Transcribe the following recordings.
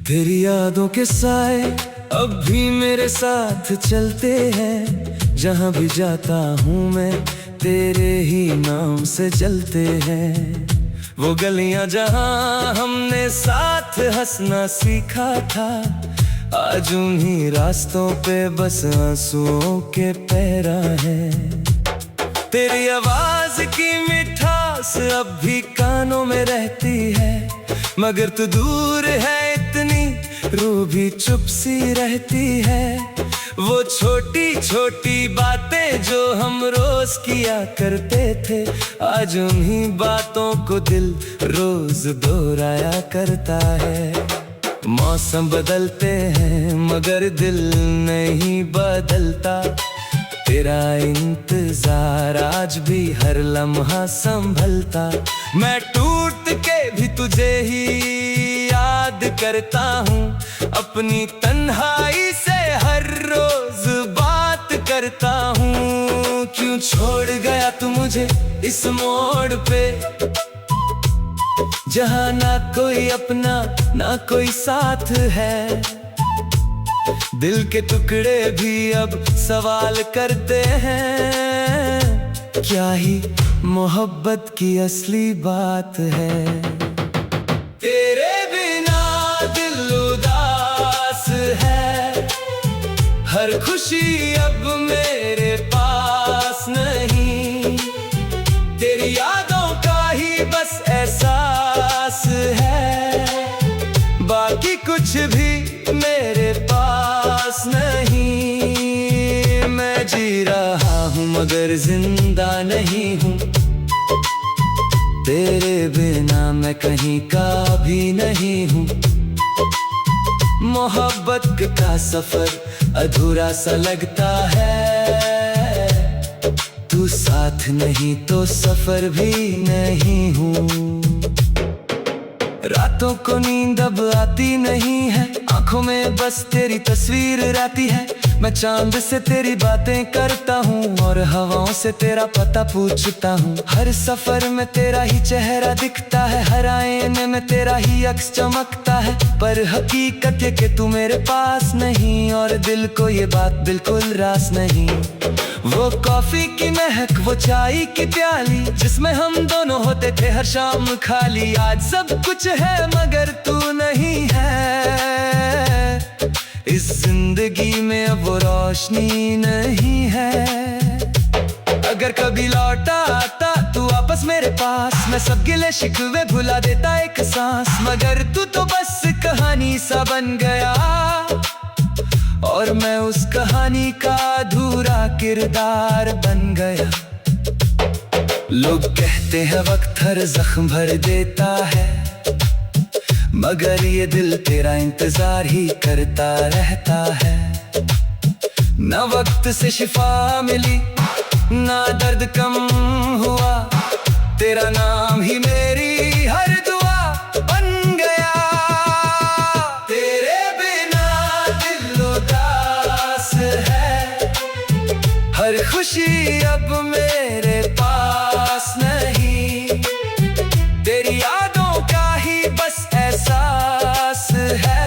तेरी यादों के साए अब भी मेरे साथ चलते हैं। जहाँ भी जाता हूँ मैं तेरे ही नाम से चलते हैं। वो गलियां जहाँ हमने साथ हंसना सीखा था, आज उन्हीं रास्तों पे बस आंसुओं के पैरा है। तेरी आवाज की मिठास अब भी कानों में रहती है, मगर तू दूर है इतनी रूह भी चुप सी रहती है। वो छोटी छोटी बातें जो हम रोज किया करते थे, आज उन्हीं बातों को दिल रोज दोहराया करता है। मौसम बदलते हैं मगर दिल नहीं बदलता, तेरा इंतजार आज भी हर लम्हा संभलता। मैं टूट के भी तुझे ही याद करता हूँ, अपनी तन्हाई से हर रोज बात करता हूँ। क्यों छोड़ गया तू मुझे इस मोड़ पे, जहाँ ना कोई अपना ना कोई साथ है। दिल के टुकड़े भी अब सवाल करते हैं, क्या ही मोहब्बत की असली बात है। तेरे बिना दिल उदास है, हर खुशी अब मेरे पास नहीं। तेरी यादों का ही बस एहसास है, बाकी कुछ भी मेरे पास नहीं। मैं जी रहा हूँ मगर जिंदा नहीं हूँ, तेरे बिना मैं कहीं का भी नहीं हूँ। मोहब्बत का सफर अधूरा सा लगता है, तू साथ नहीं तो सफर भी नहीं हूँ। रातों को नींद अब आती नहीं है, आंखों में बस तेरी तस्वीर रहती है। मैं चांद से तेरी बातें करता हूँ और हवाओं से तेरा पता पूछता हूँ। हर सफर में तेरा ही चेहरा दिखता है, हर आईने में तेरा ही अक्स चमकता है। पर हकीकत ये कि तू मेरे पास नहीं, और दिल को ये बात बिल्कुल रास नहीं। वो कॉफी की महक, वो चाय की प्याली, जिसमें हम दोनों होते थे हर शाम खाली। आज सब कुछ है मगर तू नहीं है, इस जिंदगी में अब वो रोशनी नहीं है। अगर कभी लौटा आता तू वापस मेरे पास, मैं सब गिले शिकवे भुला देता एक सांस। मगर तू तो बस कहानी सा बन गया, और मैं उस कहानी का अधूरा किरदार बन गया। लोग कहते हैं वक्त हर जख्म भर देता है, मगर ये दिल तेरा इंतजार ही करता रहता है। ना वक्त से शिफा मिली ना दर्द कम हुआ, तेरा नाम ही मेरी हर दुआ बन गया। तेरे बिना दिल उदास है, हर खुशी अब मेरे पास नहीं। तेरी यादों का ही बस एहसास है,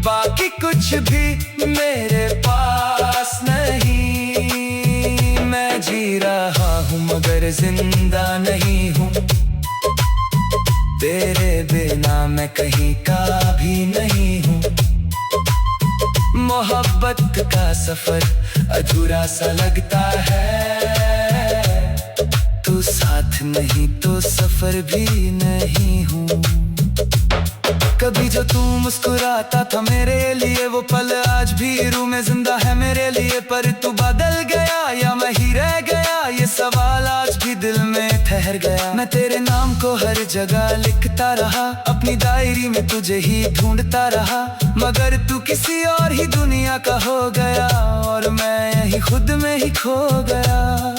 बाकी कुछ भी मेरे पास नहीं। मैं जी रहा हूँ मगर जिंदा नहीं हूँ, तेरे बिना मैं कहीं का भी नहीं हूँ। मोहब्बत का सफर अधूरा सा लगता है, तू साथ नहीं तो सफर भी नहीं हूँ। कभी जो तू मुस्कुराता था मेरे लिए, वो पल आज भी रूह में जिंदा है मेरे लिए। पर तू बदल गया या मैं ही रह गया, ये सवाल आज भी दिल में ठहर गया। मैं तेरे नाम को हर जगह लिखता रहा, अपनी डायरी में तुझे ही ढूंढता रहा। मगर तू किसी और ही दुनिया का हो गया, और मैं यही खुद में ही खो गया।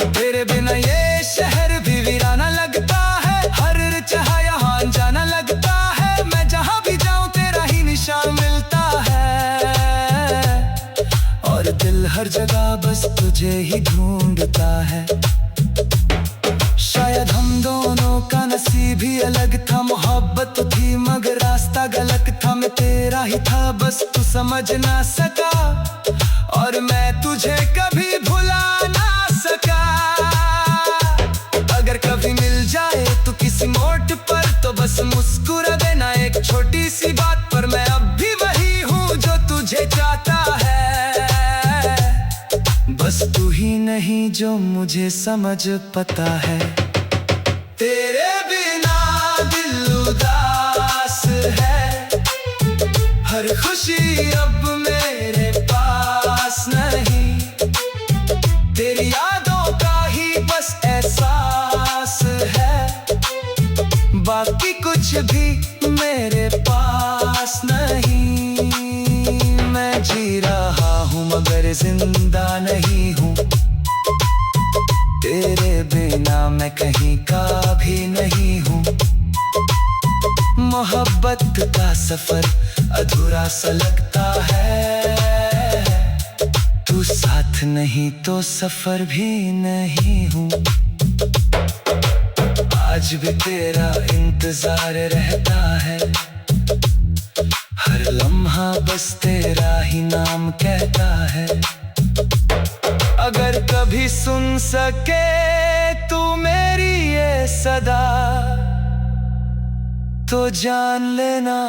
तेरे बिना ये शहर भी वीराना लगता है, हर चाह यहाँ जाना लगता है। मैं जहाँ भी जाऊँ तेरा ही निशान मिलता है, और दिल हर जगह बस तुझे ही ढूंढता है। शायद हम दोनों का नसीब ही अलग था, मोहब्बत मोहब्बत थी मगर रास्ता गलत था, मैं तेरा ही था बस तू समझ ना सका, और मैं तुझे कभी भुला ना सका। अगर कभी मिल जाए तो किसी मोड़ पर तो बस मुस्कुरा देना एक छोटी सी बात पर, मैं अब भी वही हूँ जो तुझे चाहता है, बस तू ही नहीं जो मुझे समझ पता है। तेरे बिना दिल उदास है, हर खुशी अब मेरे पास नहीं, तेरी यादों का ही बस एहसास है, बाकी कुछ भी मेरे पास नहीं। मैं जी रहा हूँ मगर जिंदा नहीं हूँ, तेरे बिना मैं कहीं का भी नहीं हूँ। मोहब्बत का सफर अधूरा सा लगता है, तू साथ नहीं तो सफर भी नहीं हूँ। आज भी तेरा इंतजार रहता है, हर लम्हा बस तेरा ही नाम कहता है। अगर कभी सुन सके तू मेरी ये सदा, तो जान लेना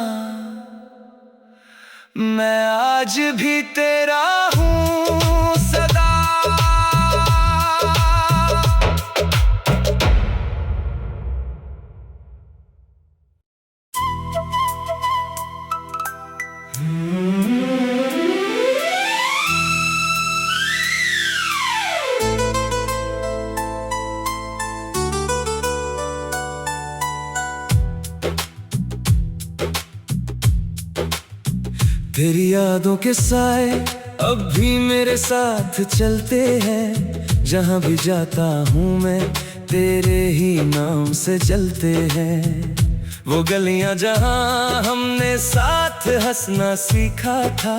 मैं आज भी तेरा हूँ सदा। तेरी यादों के साए अब भी मेरे साथ चलते हैं, जहाँ भी जाता हूँ मैं तेरे ही नाम से चलते हैं। वो गलियाँ जहाँ हमने साथ हंसना सीखा था,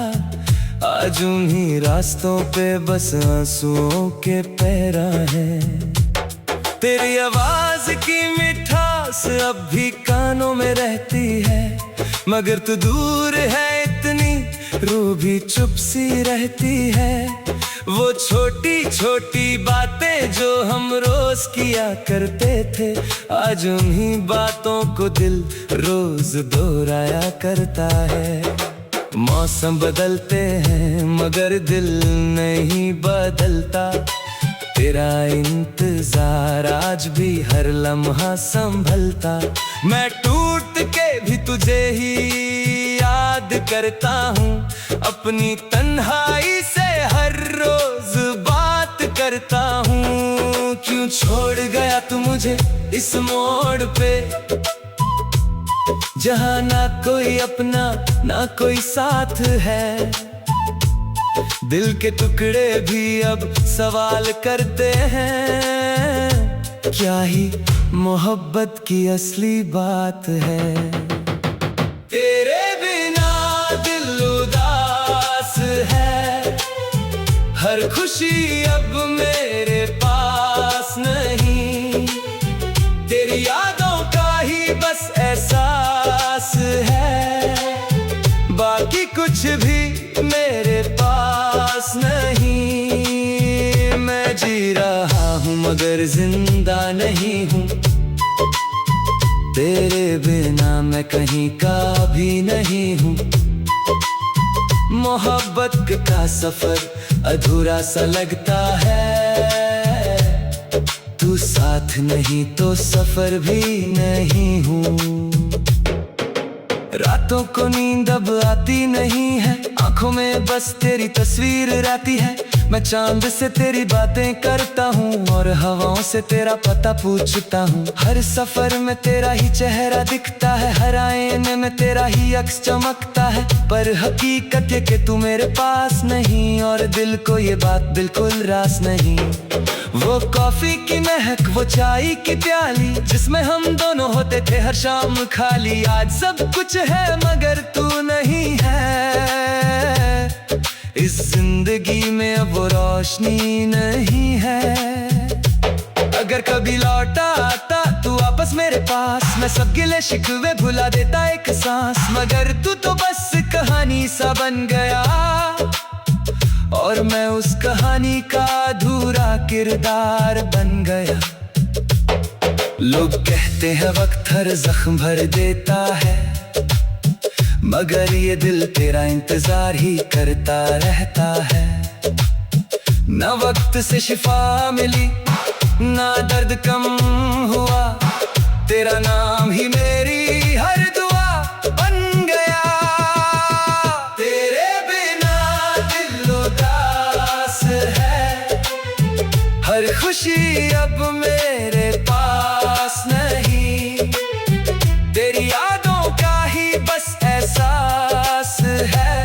आज उन्हीं रास्तों पे बस आंसुओं के पैरा है। तेरी आवाज की मिठास अब भी कानों में रहती है, मगर तू दूर है इतनी रूह भी चुप सी रहती है। वो छोटी छोटी बातें जो हम रोज किया करते थे, आज उन्हीं बातों को दिल रोज दोहराया करता है। मौसम बदलते हैं मगर दिल नहीं बदलता, तेरा इंतजार आज भी हर लम्हा संभलता। मैं टूट के भी तुझे ही याद करता हूँ, अपनी तन्हाई से हर रोज बात करता हूँ। क्यों छोड़ गया तू मुझे इस मोड़ पे, जहाँ ना कोई अपना ना कोई साथ है। दिल के टुकड़े भी अब सवाल करते हैं, क्या ही मोहब्बत की असली बात है। तेरे बिना दिल उदास है, हर खुशी अब मेरे पास नहीं, तेरी यादों का ही बस एहसास है, बाकी कुछ भी मेरे पास नहीं। मैं जी रहा हूँ मगर जिंदा नहीं हूँ, तेरे बिना मैं कहीं का भी नहीं हूँ। मोहब्बत का सफर अधूरा सा लगता है, तू साथ नहीं तो सफर भी नहीं हूँ। रातों को नींद अब आती नहीं है, आंखों में बस तेरी तस्वीर रहती है। मैं चांद से तेरी बातें करता हूँ और हवाओं से तेरा पता पूछता हूँ। हर सफर में तेरा ही चेहरा दिखता है, हर आईने में तेरा ही अक्स चमकता है। पर हकीकत ये कि तू मेरे पास नहीं, और दिल को ये बात बिल्कुल रास नहीं। वो कॉफी की महक, वो चाय की प्याली, जिसमें हम दोनों होते थे हर शाम खाली, आज सब कुछ है मगर तू नहीं है। इस जिंदगी में अब वो रोशनी नहीं है। अगर कभी लौटा आता तू वापस रोज मेरे पास, मैं सब गिले शिकवे भुला देता एक सांस। मगर तू तो बस कहानी सा बन गया, और मैं उस कहानी का अधूरा किरदार बन गया। लोग कहते हैं वक्त हर जख्म भर देता है, मगर ये दिल तेरा इंतजार ही करता रहता है। ना वक्त से शिफा मिली, ना दर्द कम हुआ, तेरा नाम ही मेरी हर दुआ बन गया। तेरे बिना दिल उदास है, हर खुशी अब मेरे पास नहीं। तेरी यादों का ही बस एहसास है,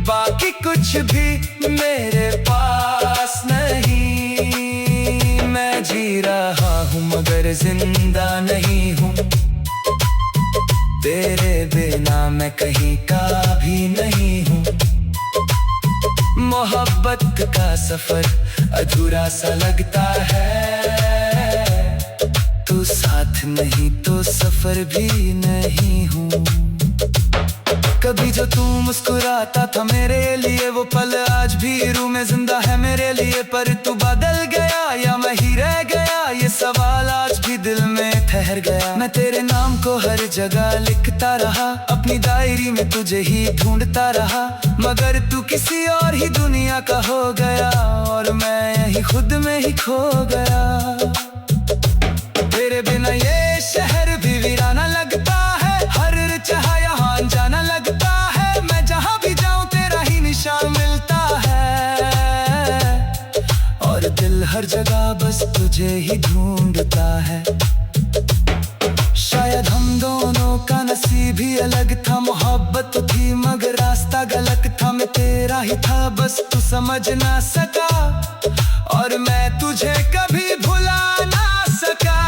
बाकी कुछ भी मेरे पास नहीं। मैं जी रहा हूँ मगर जिंदा नहीं हूँ, तेरे बिना मैं कहीं का भी नहीं हूँ। मोहब्बत का सफर अधूरा सा लगता है, तू साथ नहीं तो सफर भी नहीं हूँ। कभी जो तू मुस्कुराता था मेरे लिए, वो पल आज भी रूह में जिंदा है मेरे लिए। पर तू बदल गया या मैं ही रह गया, ये सवाल आज भी दिल में ठहर गया। मैं तेरे नाम को हर जगह लिखता रहा, अपनी डायरी में तुझे ही ढूंढता रहा। मगर तू किसी और ही दुनिया का हो गया, और मैं यही खुद में ही खो गया। तेरे बिना ये शहर भी वीराना लगता है, हर चाह यहाँ जाना लगता है। मैं जहाँ भी जाऊँ तेरा ही निशान मिलता है, और दिल हर जगह बस तुझे ही ढूंढता है। शायद हम दोनों का नसीब ही अलग था, मोहब्बत तो थी मगर रास्ता गलत था। मैं तेरा ही था बस तू समझ ना सका, और मैं तुझे कभी भुला ना सका।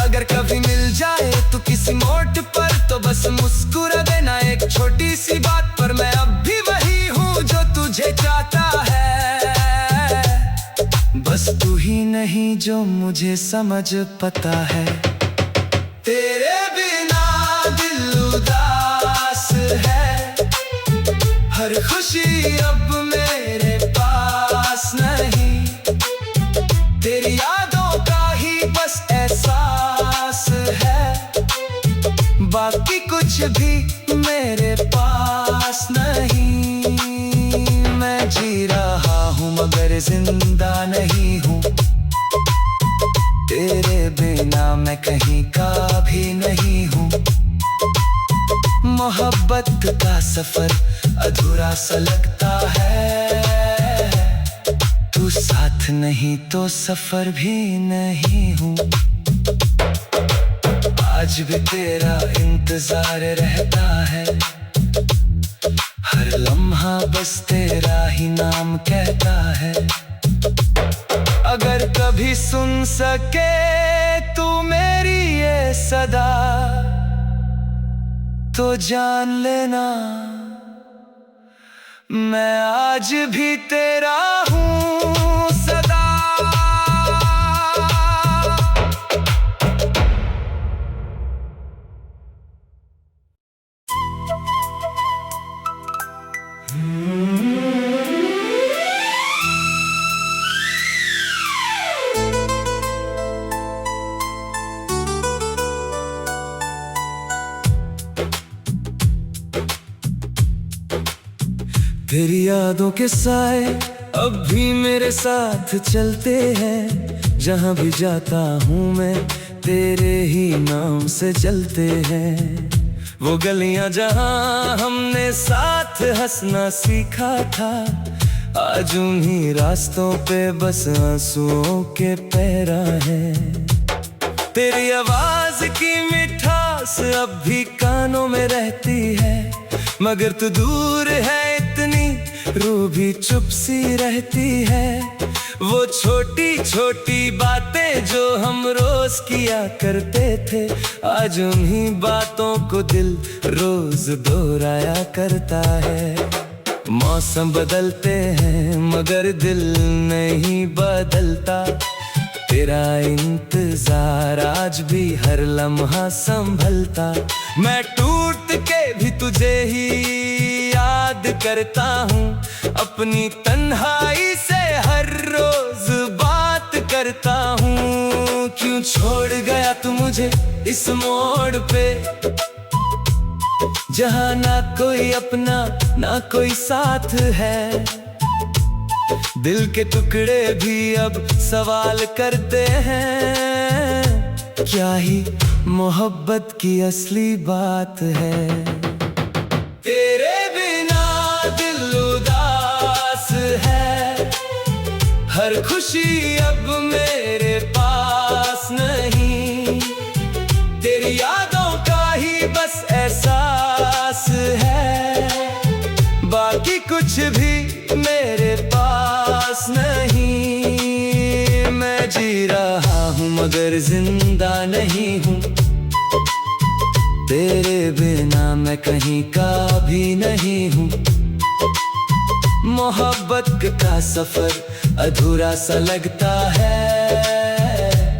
अगर कभी मिल जाए तो किसी मोड़ पर, तो बस मुस्कुरा देना एक छोटी सी बात पर। मैं अब भी वही हूँ जो तुझे चाहता है, बस तू ही नहीं जो मुझे समझ पता है। तेरे बिना दिल उदास है, हर खुशी अब मेरे पास नहीं। तेरी यादों का ही बस एहसास है, बाकी कुछ भी मेरे पास नहीं। मैं जी रहा हूँ मगर जिंदा नहीं हूँ, तेरे बिना मैं कहीं का भी नहीं हूँ। मोहब्बत का सफर अधूरा सा लगता है, तू साथ नहीं तो सफर भी नहीं हूँ। आज भी तेरा इंतजार रहता है, हर लम्हा बस तेरा ही नाम कहता है। अगर कभी सुन सके तू मेरी ये सदा, तो जान लेना मैं आज भी तेरा हूँ सदा। तेरी यादों के साए अब भी मेरे साथ चलते हैं, जहाँ भी जाता हूँ मैं तेरे ही नाम से चलते हैं। वो गलियाँ जहाँ हमने साथ हंसना सीखा था, आज उन्हीं रास्तों पे बस आंसुओं के पैरा है। तेरी आवाज की मिठास अब भी कानों में रहती है, मगर तू दूर है इतनी रूह भी चुप सी रहती है। वो छोटी छोटी बातें जो हम रोज किया करते थे, आज उन्हीं बातों को दिल रोज दोहराया करता है। मौसम बदलते हैं मगर दिल नहीं बदलता, तेरा इंतजार आज भी हर लम्हा संभलता। मैं टूट के भी तुझे ही याद करता हूँ, अपनी तन्हाई से हर रोज बात करता हूँ। क्यों छोड़ गया तू मुझे इस मोड़ पे, जहाँ ना कोई अपना ना कोई साथ है। दिल के टुकड़े भी अब सवाल करते हैं, क्या ही मोहब्बत की असली बात है। तेरे बिना दिल उदास है, हर खुशी अब मेरे पास नहीं। तेरी यादों का ही बस एहसास है, बाकी कुछ भी मेरे पास नहीं। मैं जी रहा हूँ मगर जिंदा नहीं हूँ, तेरे बिना मैं कहीं का भी नहीं हूँ। मोहब्बत का सफर अधूरा सा लगता है,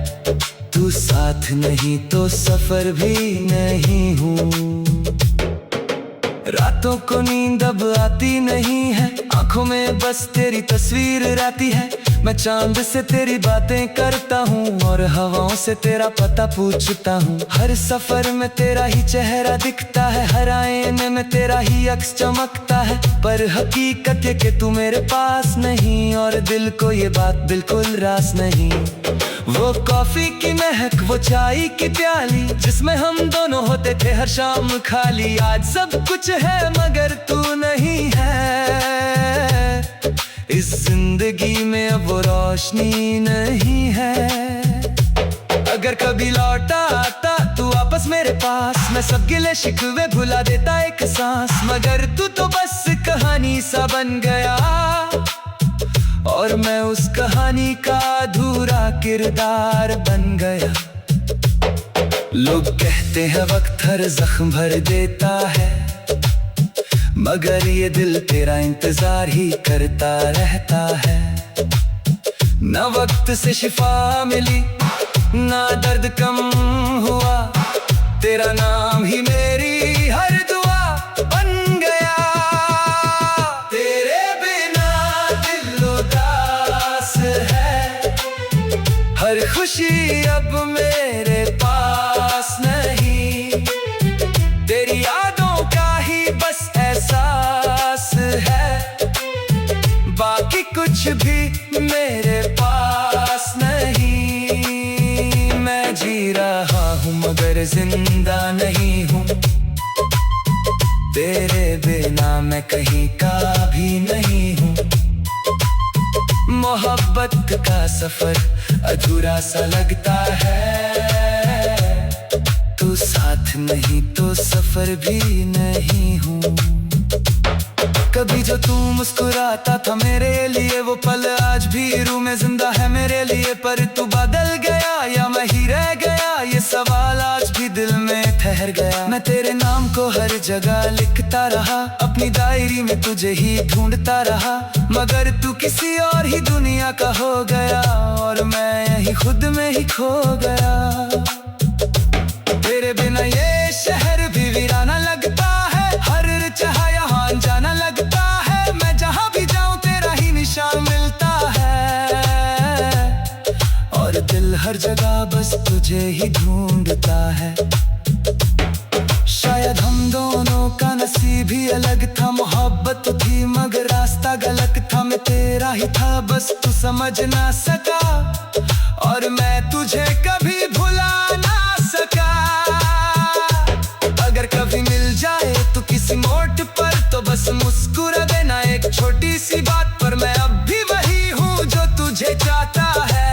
तू साथ नहीं तो सफर भी नहीं हूँ। रातों को नींद अब आती नहीं है, आंखों में बस तेरी तस्वीर रहती है। मैं चांद से तेरी बातें करता हूँ और हवाओं से तेरा पता पूछता हूँ। हर सफर में तेरा ही चेहरा दिखता है, हर आईने में तेरा ही अक्स चमकता है। पर हकीकत है कि तू मेरे पास नहीं, और दिल को ये बात बिल्कुल रास नहीं। वो कॉफी की महक, वो चाय की प्याली, जिसमें हम दोनों होते थे हर शाम खाली। आज सब कुछ है मगर तू नहीं है, इस जिंदगी में अब वो रोशनी नहीं है। अगर कभी लौटा आता तू वापस मेरे पास, मैं सब गिले शिकवे भुला देता एक सांस। मगर तू तो बस कहानी सा बन गया, और मैं उस कहानी का अधूरा किरदार बन गया। लोग कहते हैं वक्त हर जख्म भर देता है, मगर ये दिल तेरा इंतजार ही करता रहता है। ना वक्त से शिफा मिली, ना दर्द कम हुआ, तेरा नाम ही मेरी हर दुआ बन गया। तेरे बिना दिल उदास है, हर खुशी अब मेरे पास नहीं। तेरी यादों का ही बस एहसास है, बाकी कुछ भी मेरे पास नहीं। मैं जी रहा हूँ मगर जिंदा नहीं हूँ, तेरे बिना मैं कहीं का भी नहीं हूँ। मोहब्बत का सफर अधूरा सा लगता है, तू साथ नहीं तो सफर भी नहीं हूँ। कभी जो तू मुस्कुराता था मेरे लिए, वो पल आज भी रूह में जिंदा है मेरे लिए। पर तू बदल गया या मैं ही रह गया, ये सवाल आज भी दिल में ठहर गया। मैं तेरे नाम को हर जगह लिखता रहा, अपनी डायरी में तुझे ही ढूंढता रहा। मगर तू किसी और ही दुनिया का हो गया, और मैं यही खुद में ही खो गया। तेरे बिना ये शहर भी वीराना लगता है, हर चाह यहाँ जाना लगता है। मैं जहाँ भी जाऊँ तेरा ही निशान मिलता है, और दिल हर जगह बस तुझे ही ढूंढता है। शायद हम दोनों का नसीब ही अलग था, मोहब्बत थी मगर रास्ता गलत था। मैं तेरा ही था बस तू समझ ना सका, और मैं तुझे कभी भुला ना सका। अगर कभी मिल जाए तो किसी मोड़ पर, तो बस मुस्कुरा देना एक छोटी सी बात पर। मैं अब भी वही हूँ जो तुझे चाहता है,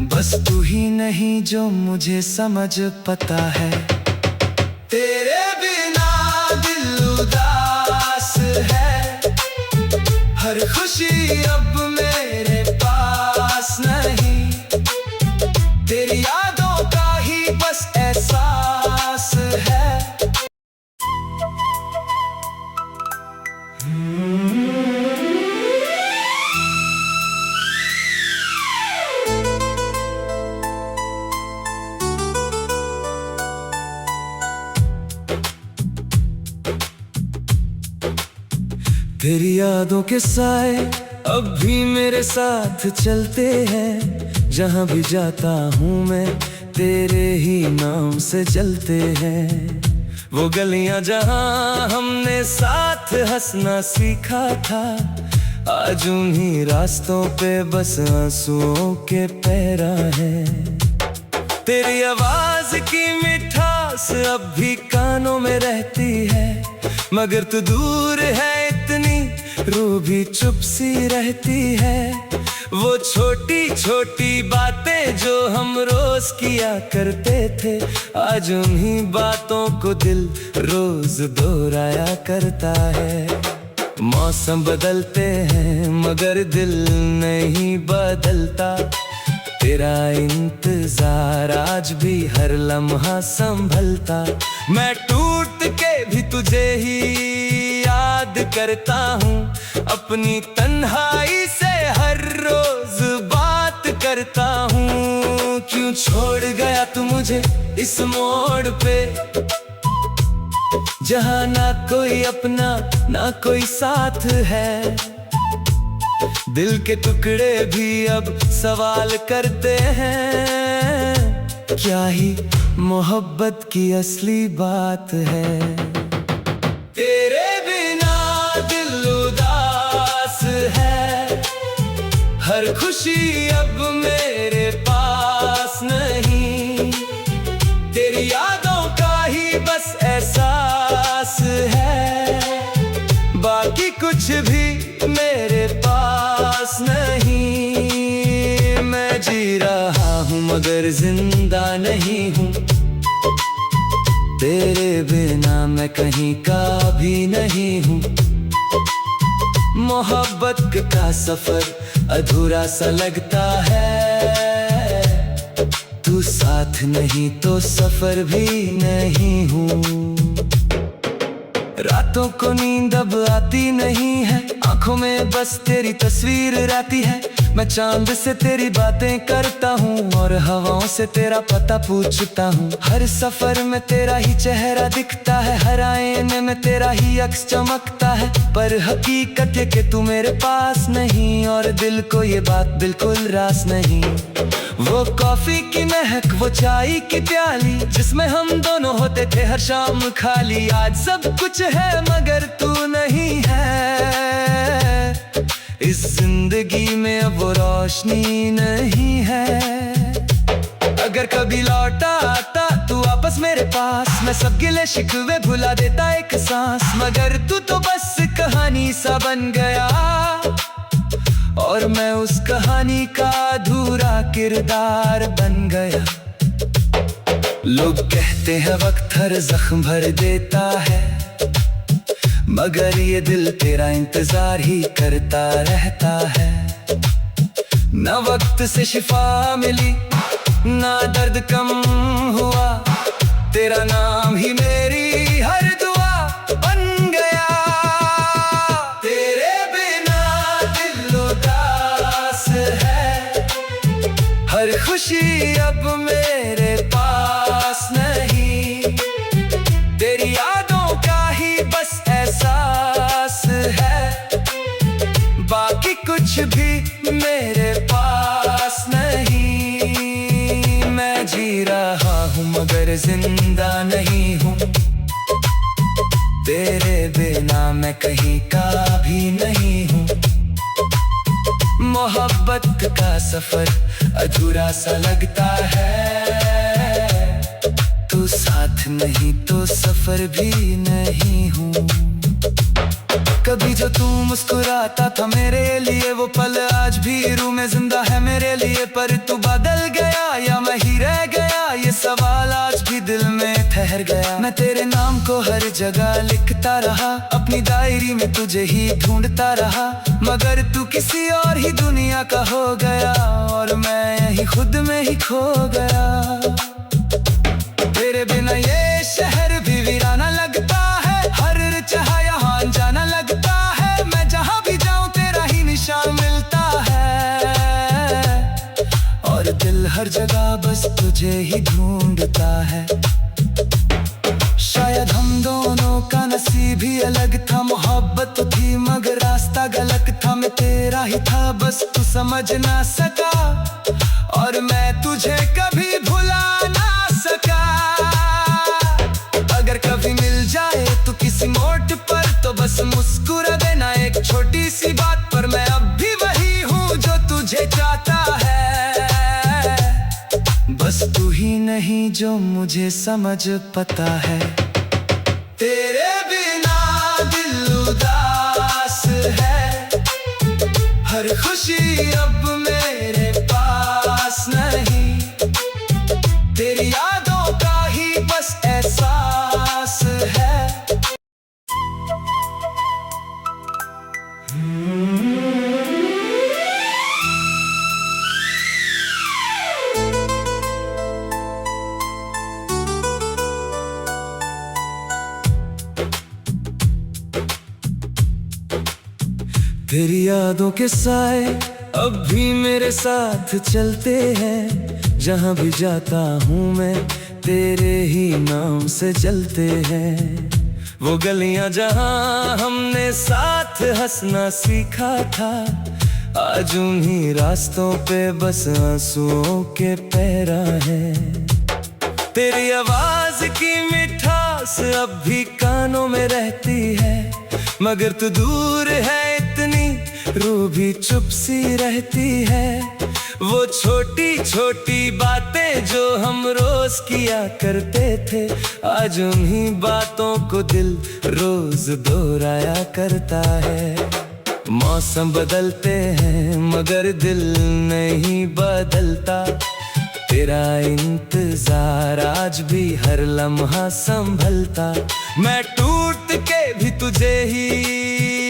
बस तू ही नहीं जो मुझे समझ पता है। तेरे बिना दिल उदास है, हर खुशी अब मेरे पास नहीं। तेरी यादों का ही बस एहसास है। तेरी यादों के साए अब भी मेरे साथ चलते हैं, जहाँ भी जाता हूँ मैं तेरे ही नाम से चलते हैं। वो गलियां जहाँ हमने साथ हंसना सीखा था, आज उन्हीं रास्तों पे बस आंसुओं के पैरा है। तेरी आवाज की मिठास अब भी कानों में रहती है, मगर तू दूर है इतनी रूह भी चुप सी रहती है। वो छोटी छोटी बातें जो हम रोज किया करते थे, आज उन्हीं बातों को दिल रोज दोहराया करता है। मौसम बदलते हैं मगर दिल नहीं बदलता, तेरा इंतजार आज भी हर लम्हा संभलता। मैं टूट के भी तुझे ही याद करता हूँ, अपनी तन्हाई से हर रोज बात करता हूँ। क्यों छोड़ गया तू मुझे इस मोड़ पे, जहाँ ना कोई अपना ना कोई साथ है। दिल के टुकड़े भी अब सवाल करते हैं, क्या ही मोहब्बत की असली बात है। तेरे बिना दिल उदास है, हर खुशी अब मेरे पास नहीं। तेरी यादों का ही बस एहसास है, बाकी कुछ भी मेरे पास नहीं। मैं जी रहा हूँ मगर जिंदा नहीं हूँ, तेरे बिना मैं कहीं का भी नहीं हूँ। मोहब्बत का सफर अधूरा सा लगता है, तू साथ नहीं तो सफर भी नहीं हूँ। रातों को नींद अब आती नहीं है, आंखों में बस तेरी तस्वीर रहती है। मैं चांद से तेरी बातें करता हूँ और हवाओं से तेरा पता पूछता हूँ। हर सफर में तेरा ही चेहरा दिखता है, हर आईने में तेरा ही अक्स चमकता है। पर हकीकत है कि तू मेरे पास नहीं, और दिल को ये बात बिल्कुल रास नहीं। वो कॉफी की महक, वो चाय की प्याली, जिसमें हम दोनों होते थे हर शाम खाली, आज सब कुछ है मगर तू नहीं है। इस जिंदगी में अब वो रोशनी नहीं है। अगर कभी लौटा आता तू वापस मेरे पास, मैं सब गिले शिकवे भुला देता एक सांस। मगर तू तो बस कहानी सा बन गया, और मैं उस कहानी का अधूरा किरदार बन गया। लोग कहते हैं वक्त हर जख्म भर देता है, मगर ये दिल तेरा इंतजार ही करता रहता है। ना वक्त से शिफा मिली ना दर्द कम हुआ, तेरा नाम ही मेरी हर दुआ बन गया। तेरे बिना दिल उदास है, हर खुशी अब मेरे पास नहीं। तेरी यादों का ही बस एहसास है, बाकी कुछ भी मेरे पास नहीं। मैं जी रहा हूँ मगर जिंदा नहीं हूँ, तेरे बिना मैं कहीं का भी नहीं हूँ। मोहब्बत का सफर अधूरा सा लगता है, तू साथ नहीं तो सफर भी नहीं हूँ। कभी जो तू मुस्कुराता था मेरे लिए, वो पल आज भी रूह में जिंदा है मेरे लिए। पर तू बदल गया या मैं ही रह गया, ये सवाल आज भी दिल में ठहर गया। मैं तेरे नाम को हर जगह लिखता रहा, अपनी डायरी में तुझे ही ढूंढता रहा। मगर तू किसी और ही दुनिया का हो गया, और मैं यही खुद में ही खो गया। तेरे बिना ये शहर भी वीराना लगता है, हर चाह यहाँ जाना लगता है। मैं जहाँ भी जाऊँ तेरा ही निशान मिलता है, और दिल हर जगह बस तुझे ही ढूंढता है। शायद शायद हम दोनों का नसीब ही अलग था। मोहब्बत तो थी मगर रास्ता गलत था। मैं तेरा ही था बस तू समझ ना सका, और मैं तुझे कभी भुला ना सका। अगर कभी मिल जाए तो किसी मोड़ पर तो बस मुस्कुरा देना एक छोटी सी बात पर। मैं अब भी वही हूँ जो तुझे चाहता है, बस तू ही नहीं जो मुझे समझ पता है। तेरे बिना दिल उदास है, हर खुशी अब मेरे पास नहीं। तेरी यादों का ही बस एहसास है। तेरी यादों के साए अब भी मेरे साथ चलते हैं। जहाँ भी जाता हूँ मैं तेरे ही नाम से चलते हैं। वो गलियाँ जहाँ हमने साथ हंसना सीखा था, आज उन्हीं रास्तों पे बस आंसुओं के पैरा है। तेरी आवाज की मिठास अब भी कानों में रहती है, मगर तू दूर है इतनी रूह भी चुप सी रहती है। वो छोटी छोटी बातें जो हम रोज किया करते थे, आज उन्हीं बातों को दिल रोज दोहराया करता है। मौसम बदलते हैं मगर दिल नहीं बदलता। तेरा इंतजार आज भी हर लम्हा संभलता। मैं टूट के भी तुझे ही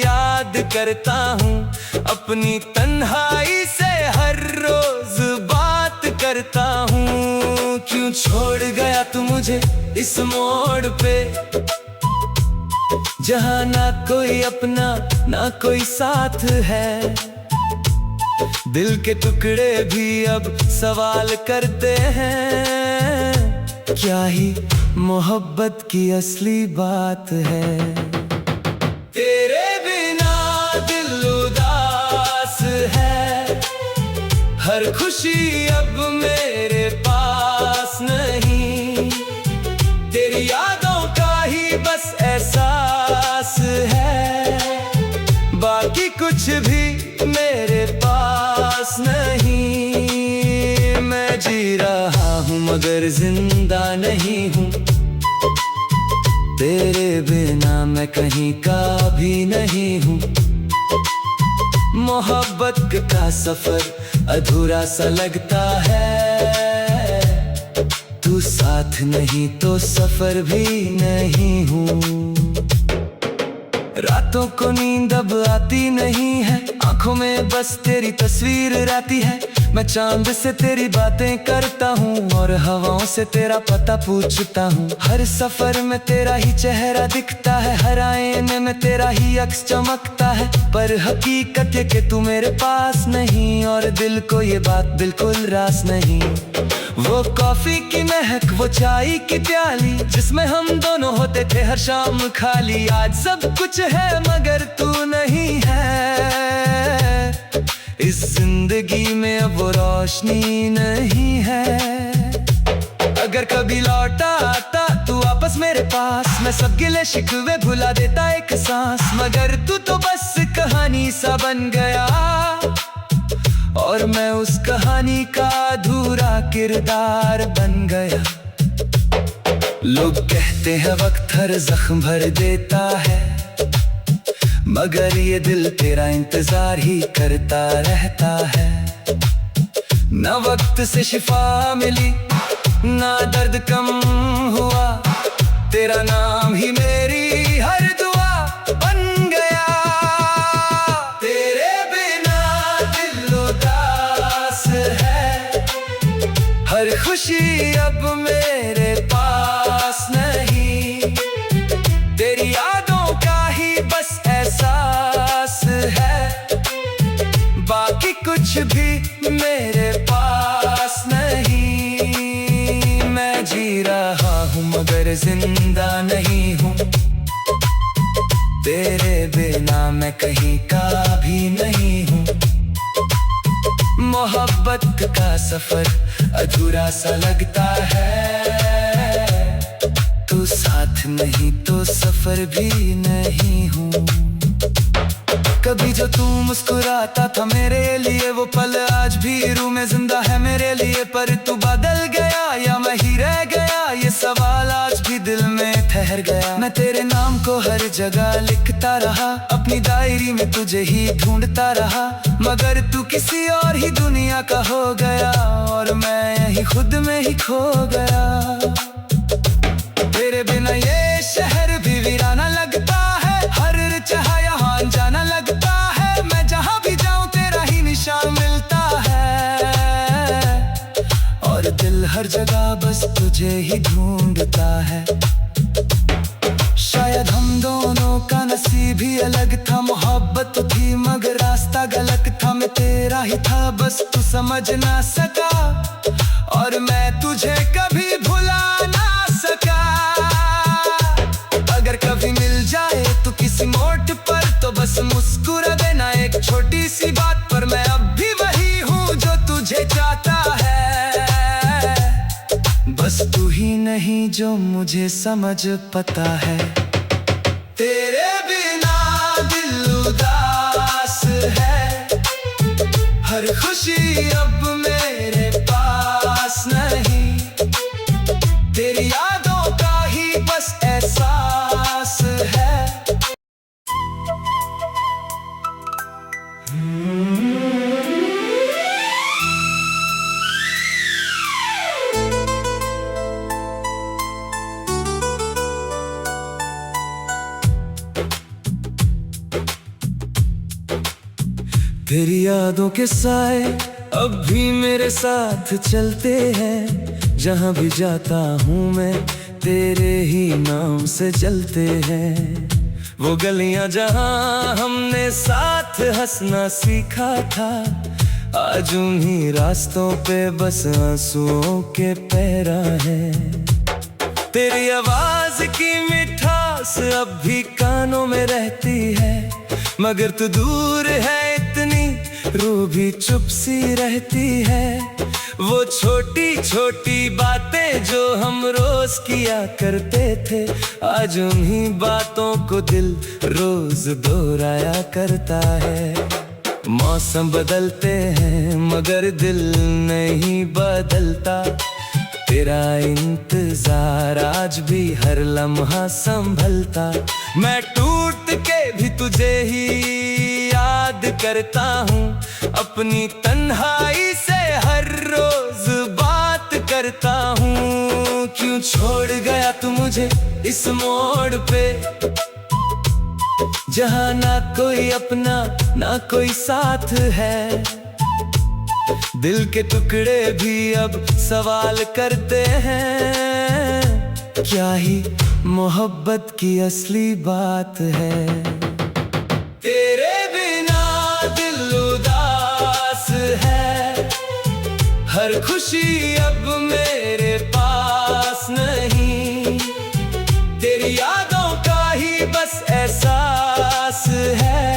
याद करता हूँ, अपनी तन्हाई से हर रोज बात करता हूँ। क्यों छोड़ गया तू मुझे इस मोड़ पे, जहाँ ना कोई अपना ना कोई साथ है। दिल के टुकड़े भी अब सवाल करते हैं, क्या ही मोहब्बत की असली बात है। तेरे बिना दिल उदास है, हर खुशी अब मेरे पास नहीं। तेरी यादों का ही बस एहसास है, बाकी कुछ भी मेरे पास नहीं। मैं जी रहा हूँ मगर जिंदा नहीं हूँ, तेरे बिना मैं कहीं का भी नहीं हूँ। मोहब्बत का सफर अधूरा सा लगता है, तू साथ नहीं तो सफर भी नहीं हूँ। रातों को नींद अब आती नहीं है, आंखों में बस तेरी तस्वीर रहती है। मैं चांद से तेरी बातें करता हूँ और हवाओं से तेरा पता पूछता हूँ। हर सफर में तेरा ही चेहरा दिखता है, हर आईने में तेरा ही अक्स चमकता है। पर हकीकत है कि तू मेरे पास नहीं, और दिल को ये बात बिल्कुल रास नहीं। वो कॉफी की महक, वो चाय की प्याली, जिसमें हम दोनों होते थे हर शाम खाली। आज सब कुछ है मगर तू नहीं है, इस जिंदगी में अब वो रोशनी नहीं है। अगर कभी लौटा आता तू वापस मेरे पास, मैं सब गिले शिकवे भुला देता एक सांस। मगर तू तो बस कहानी सा बन गया, और मैं उस कहानी का अधूरा किरदार बन गया। लोग कहते हैं वक्त हर जख्म भर देता है, मगर ये दिल तेरा इंतजार ही करता रहता है। ना वक्त से शिफा मिली ना दर्द कम हुआ, तेरा नाम ही मेरी हर दुआ बन गया। तेरे बिना दिल उदास है, हर खुशी अब मेरे पास नहीं। तेरी यादों का ही बस एहसास है, बाकी कुछ भी मेरे पास नहीं। मैं जी रहा हूँ मगर जिंदा नहीं कहीं का भी नहीं हूँ। मोहब्बत का सफर अधूरा सा लगता है, तू साथ नहीं तो सफर भी नहीं हूँ। कभी जो तू मुस्कुराता था मेरे लिए, वो पल आज भी रूह में जिंदा है मेरे लिए। पर तू बदल गया या मैं ही रह गया, ये सवाल आज भी दिल में ठहर गया। मैं तेरे नाम को हर जगह लिखता रहा, अपनी डायरी में तुझे ही ढूंढता रहा, मगर तू किसी और ही दुनिया का हो गया और मैं यही खुद में ही खो गया। तेरे बिना ये शहर भी वीराना लगता है, हर चाह यहाँ जाना लगता है। मैं जहाँ भी जाऊँ तेरा ही निशान मिलता है, और दिल हर जगह बस तुझे ही ढूंढता है। शायद हम दोनों का नसीब ही अलग था, मोहब्बत तो थी मगर रास्ता गलत था। मैं तेरा ही था बस तू समझ ना सका, और मैं तुझे कभी भुला ना सका। अगर कभी मिल जाए तो किसी मोड़ पर, तो बस मुस्कुरा देना एक छोटी सी बात पर। मैं अब भी वही हूँ जो तुझे चाहता है, बस तू ही नहीं जो मुझे समझ पता है। तेरे बिना दिल उदास है, हर खुशी अब मेरे पास नहीं, तेरी यादों का ही बस एहसास है। तेरी यादों के साए अब भी मेरे साथ चलते हैं, जहाँ भी जाता हूँ मैं तेरे ही नाम से चलते हैं। वो गलियाँ जहाँ हमने साथ हंसना सीखा था, आज उन्हीं रास्तों पे बस आंसुओं के पैरा है। तेरी आवाज की मिठास अब भी कानों में रहती है, मगर तू दूर है इतनी रूह भी चुप सी रहती है। वो छोटी छोटी बातें जो हम रोज किया करते थे, आज उन्हीं बातों को दिल रोज दोहराया करता है। मौसम बदलते हैं मगर दिल नहीं बदलता, तेरा इंतजार आज भी हर लम्हा संभलता। मैं टूट के भी तुझे ही याद करता हूँ, अपनी तन्हाई से हर रोज बात करता हूँ। क्यों छोड़ गया तू मुझे इस मोड़ पे, जहाँ ना कोई अपना ना कोई साथ है। दिल के टुकड़े भी अब सवाल करते हैं, क्या ही मोहब्बत की असली बात है। तेरे बिना दिल उदास है, हर खुशी अब मेरे पास नहीं, तेरी यादों का ही बस एहसास है।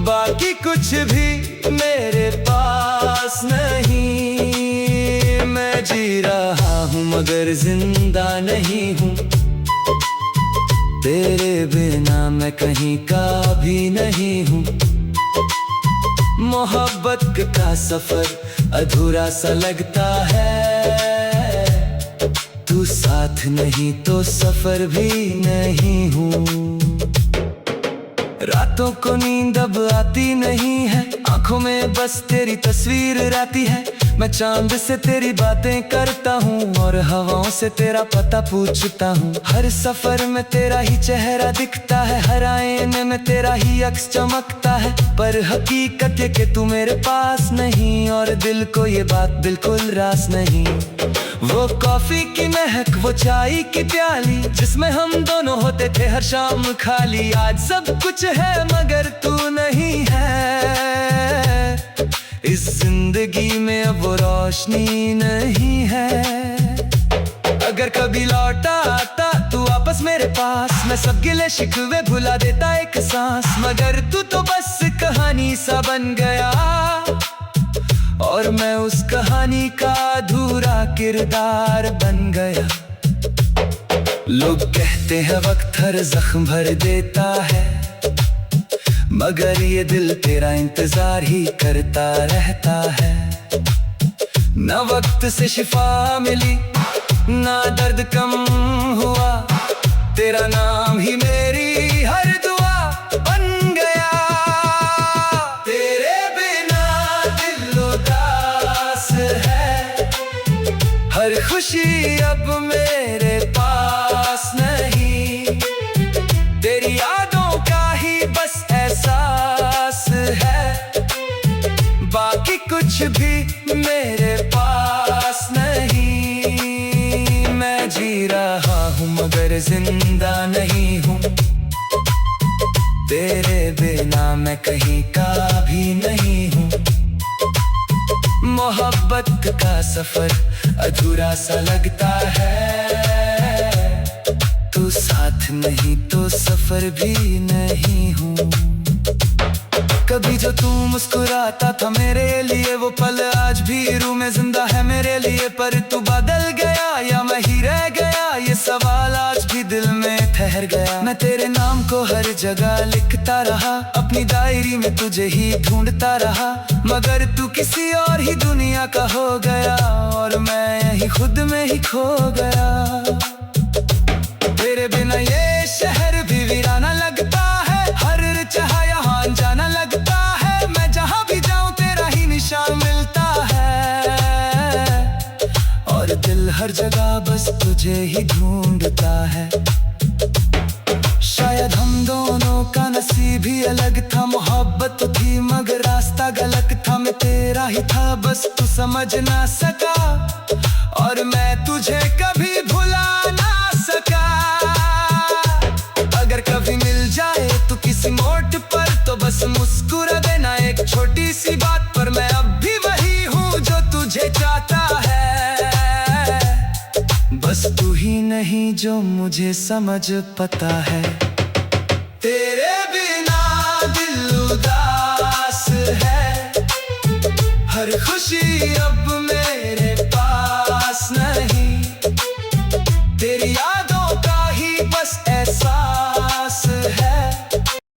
बाकी कुछ भी मेरे पास नहीं, मैं जी रहा हूँ मगर जिंदा नहीं हूँ। तेरे बिना मैं कहीं का भी नहीं हूँ। मोहब्बत का सफर अधूरा सा लगता है, तू साथ नहीं तो सफर भी नहीं हूँ। रातों को नींद अब आती नहीं है, आंखों में बस तेरी तस्वीर रहती है। मैं चांद से तेरी बातें करता हूँ और हवाओं से तेरा पता पूछता हूँ। हर सफर में तेरा ही चेहरा दिखता है, हर आईने में तेरा ही अक्स चमकता है। पर हकीकत ये कि तू मेरे पास नहीं, और दिल को ये बात बिल्कुल रास नहीं। वो कॉफी की महक, वो चाय की प्याली, जिसमें हम दोनों होते थे हर शाम खाली, आज सब कुछ है मगर तू नहीं है। इस जिंदगी में अब वो रोशनी नहीं है। अगर कभी लौटा आता तू वापस मेरे पास मैं सब गिले शिकवे भुला देता एक सांस, मगर तू तो बस कहानी सा बन गया, और मैं उस कहानी का अधूरा किरदार बन गया। लोग कहते हैं वक्त हर जख्म भर देता है, मगर ये दिल तेरा इंतजार ही करता रहता है। ना वक्त से शिफा मिली, ना दर्द कम हुआ, तेरा नाम ही मेरी हर दुआ बन गया। तेरे बिना दिल उदास है, हर खुशी अब मेरे पास नहीं, तेरी यादों का ही बस एहसास है, बाकी कुछ भी मेरे पास नहीं। मैं जी रहा हूँ मगर जिंदा नहीं हूँ, तेरे बिना मैं कहीं का भी नहीं हूँ। मोहब्बत का सफर अधूरा सा लगता है, तू साथ नहीं तो सफर भी नहीं हूँ। कभी जो तू मुस्कुराता था मेरे लिए, वो पल आज भी रूह में जिंदा है मेरे लिए। पर तू बदल गया या मैं ही रह गया, ये सवाल आज भी दिल में ठहर गया। मैं तेरे नाम को हर जगह लिखता रहा, अपनी डायरी में तुझे ही ढूंढता रहा, मगर तू किसी और ही दुनिया का हो गया, और मैं यही खुद में ही खो गया। तेरे बिना ये शहर भी वीराना लगता है, हर चाहा यहाँ जाना लगता है, मैं जहाँ भी जाऊँ तेरा ही निशान मिलता है, और दिल हर जगह बस तुझे ही ढूंढता है। शायद हम दोनों का नसीब ही अलग था, मोहब्बत तो थी मगर रास्ता गलत था। मैं तेरा ही था बस तू समझ ना सका, और मैं तुझे कभी भुला ना सका। अगर कभी मिल जाए तो किसी मोड़ पर, तो बस मुस्कुरा देना एक छोटी सी बात पर। मैं अब भी वही हूँ जो तुझे चाहता है, बस तू ही नहीं जो मुझे समझ पता है। तेरे बिना दिल उदास है, हर खुशी अब